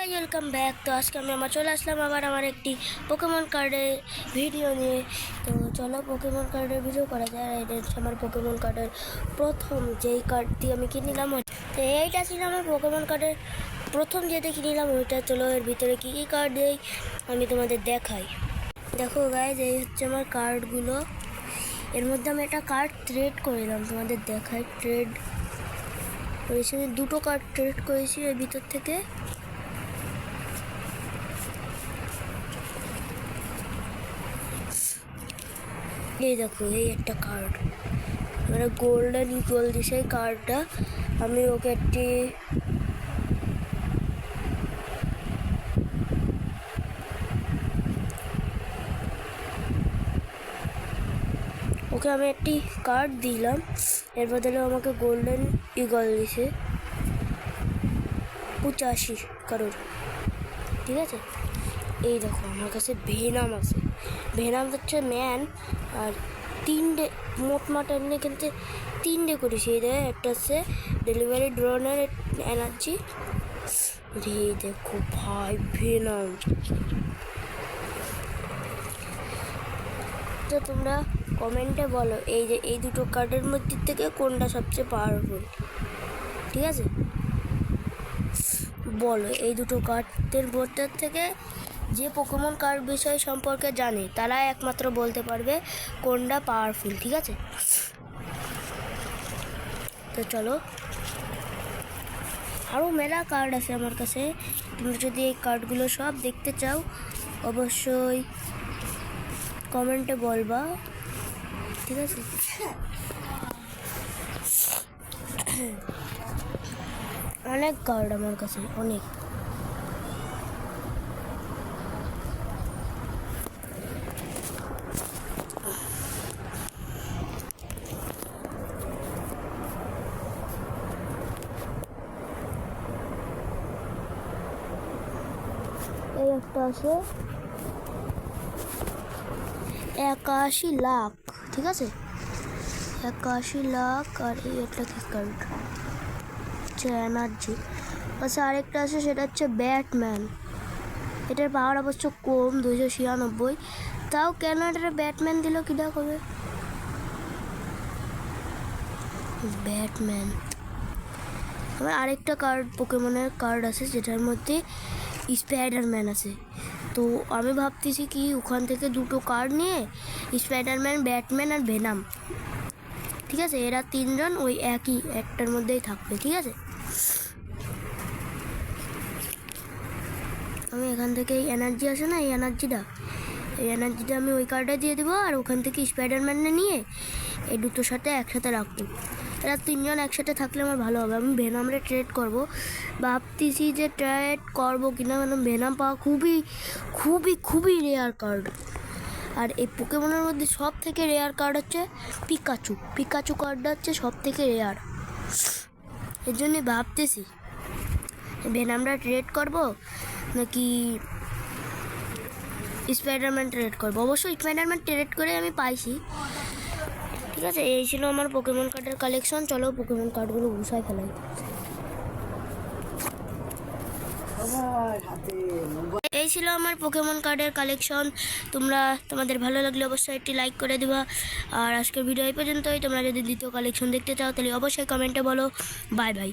Guys welcome back. তো আজকে আমি চলে আসলাম আবার আমার একটি পোকেমন কার্ডের ভিডিও নিয়ে। তো চলো পোকেমন কার্ডের ভিডিও করা যায়। এটা হচ্ছে আমার পোকেমন কার্ডের প্রথম যেই কার্ডটি আমি কিনলাম, তো এইটা ছিল আমার পোকেমন কার্ডের প্রথম যেটা কিনলাম ওইটা। চলো এর ভিতরে কী কী কার্ড দেই আমি তোমাদের দেখাই। দেখো গাইস, এই হচ্ছে আমার কার্ডগুলো। এর মধ্যে আমি একটা কার্ড ট্রেড করলাম, তোমাদের দেখাই। ট্রেড করেছি, আমি দুটো কার্ড ট্রেড করেছি এর ভিতর থেকে। এই দেখো, এই একটা কার্ড মানে গোল্ডেন ইগল দিছে এই কার্ডটা। আমি ওকে একটি কার্ড দিলাম, এর বদলে আমাকে গোল্ডেন ইগল দিছে 85 কারোর। ঠিক আছে, এই দেখো আমার কাছে ভেনাম আছে। ভেনাম হচ্ছে ম্যান, আর তিনটে মোটমাট এমনি খেলতে তিনটে করেছি। এই দেখো, একটা হচ্ছে ডেলিভারি ড্রোনের এনার্জি। রে দেখো ভাই ভেনাম। তো তোমরা কমেন্টে বলো এই দুটো কার্ডের মধ্যে থেকে কোনটা সবচেয়ে পাওয়ারফুল। ঠিক আছে, বলো এই দুটো কার্ডের মধ্যে থেকে যে পোকেমন কার্ড বিষয় সম্পর্কে জানে তারা একমাত্র বলতে পারবে কোনটা পাওয়ারফুল। ঠিক আছে, তো চলো, আরও মেলা কার্ড আছে আমার কাছে। তোমরা যদি এই কার্ডগুলো সব দেখতে চাও অবশ্যই কমেন্টে বলবা। ঠিক আছে, অনেক কার্ড আমার কাছে, অনেক। এই একটা আছে 81 লাখ। ঠিক আছে, 81 লাখ। আর এই একটা কি কার্ড হচ্ছে এনার্জি। আচ্ছা, আরেকটা আছে সেটা হচ্ছে ব্যাটম্যান। এটার পাওয়ার অবশ্য কম, 296। তাও কেন এটা ব্যাটম্যান দিল কিনা কবে। ব্যাটম্যান। আমার আরেকটা কার্ড পোকেমনের কার্ড আছে যেটার মধ্যে স্পাইডারম্যান আছে। তো আমি ভাবতেছি কি ওখান থেকে দুটো কার্ড নিয়ে স্পাইডারম্যান, ব্যাটম্যান আর ভেনাম, ঠিক আছে, এরা তিনজন ওই একই একটার মধ্যেই থাকবে। ঠিক আছে, আমি এখান থেকে এই এনার্জি আসে না, এই এনার্জিটা আমি ওই কার্ডে দিয়ে দেবো, আর ওখান থেকে স্পাইডারম্যানে নিয়ে এই দুটোর সাথে একসাথে রাখবো। এরা তিনজন একসাথে থাকলে আমার ভালো হবে। আমি ভেনামরে ট্রেড করব, ভাবতেছি যে ট্রেড করবো কিনা, কারণ ভেনাম পাওয়া খুবই খুবই খুবই রেয়ার কার্ড। আর এই পোকেমনের মধ্যে সব থেকে রেয়ার কার্ড হচ্ছে পিকাচু কার্ডটা হচ্ছে সব থেকে রেয়ার। এর জন্যই ভাবতেছি ভেনামরা ট্রেড করব নাকি স্পাইডারম্যান ট্রেড করবো। অবশ্যই স্পাইডারম্যান ট্রেড করে আমি পাইছি। ঠিক আছে, এই ছিল আমার পোকেমন কার্ডের কালেকশন। চলো পোকেমন কার্ডগুলো গুছাই ফেলাই। এই ছিল আমার পোকেমন কার্ডের কালেকশন। তোমাদের ভালো লাগলে অবশ্যই একটি লাইক করে দিবা। আর আজকের ভিডিও এই পর্যন্তই। তোমরা যদি দ্বিতীয় কালেকশন দেখতে চাও তাহলে অবশ্যই কমেন্টে বলো। Bye bye.